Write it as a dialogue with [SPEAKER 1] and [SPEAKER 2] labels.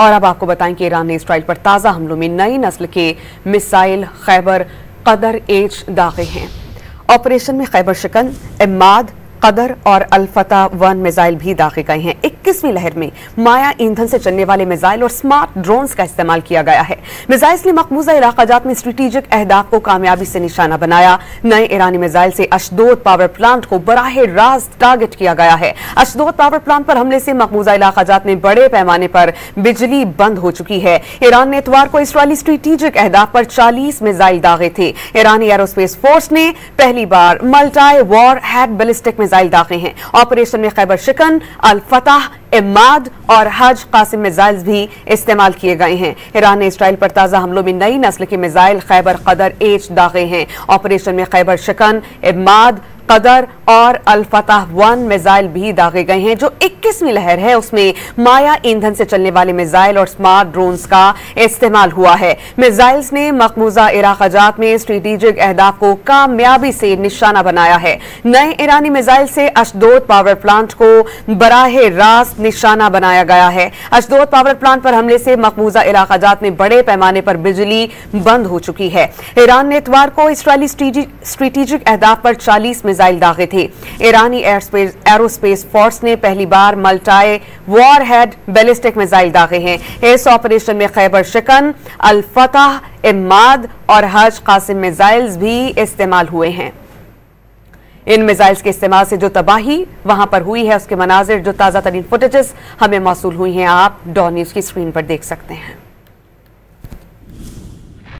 [SPEAKER 1] और अब आपको बताएं कि ईरान ने इसराइल पर ताज़ा हमलों में नई नस्ल के मिसाइल खैबर कदर एच दागे हैं। ऑपरेशन में खैबर शिकन, इम्माद, कदर और अल-फतह-1 मिसाइल भी दागे गए हैं। 21वीं लहर में माया ईंधन से चलने वाले मिसाइल और स्मार्ट ड्रोन्स का इस्तेमाल किया गया है। मिसाइल्स ने मकबूजा इलाकाजात में स्ट्रेटेजिक अहदाफ को कामयाबी से निशाना बनाया। नए ईरानी मिसाइल से अशदोद पावर प्लांट को बराह रास्त टारगेट किया गया है। अशदोद पावर प्लांट पर हमले से मकबूजा इलाकाजात में बड़े पैमाने पर बिजली बंद हो चुकी है। ईरान ने इतवार को इसराइली स्ट्रेटेजिक अहदाफ पर 40 मिसाइल दागे थे। ईरानी एरोस्पेस फोर्स ने पहली बार multi warhead ballistic missile दागे हैं। ऑपरेशन में खैबर शिकन, अल-फतह, इम्माद और हज कासिम मिसाइल्स भी इस्तेमाल किए गए हैं। ईरान ने इसराइल पर ताज़ा हमलों में नई नस्ल के मिसाइल खैबर कदर एच दागे हैं। ऑपरेशन में खैबर शिकन, इम्माद, कदर और अल-फतह-1 मिसाइल भी दागे गए हैं। जो 21वीं लहर है उसमें माया ईंधन से चलने वाले मिसाइल और स्मार्ट ड्रोन्स का इस्तेमाल हुआ है। मिसाइल्स ने मकबूजा इलाकाजात में स्ट्रेटेजिक अहदाफ को कामयाबी से निशाना बनाया है। नए ईरानी मिसाइल से अशदोद पावर प्लांट को बराह रास्त निशाना बनाया गया है। अशदोद पावर प्लांट पर हमले से मकबूजा इलाकाजात में बड़े पैमाने पर बिजली बंद हो चुकी है। ईरान ने इतवार को इसराइली स्ट्रेटेजिक अहदाफ पर 40 मिसाइल दागे थे। ईरानी एरोस्पेस फोर्स ने पहली बार multi warhead ballistic missile दागे हैं। इस ऑपरेशन में खैबर शिकन, अल-फतह, इम्माद और हज कासिम मिसाइल्स भी इस्तेमाल हुए हैं। इन मिसाइल्स के इस्तेमाल से जो तबाही वहां पर हुई है उसके मनाजिर, जो ताज़ा तरीन फुटेजेस हमें मौसूल हुई हैं, आप डॉन न्यूज़ की स्क्रीन पर देख सकते हैं।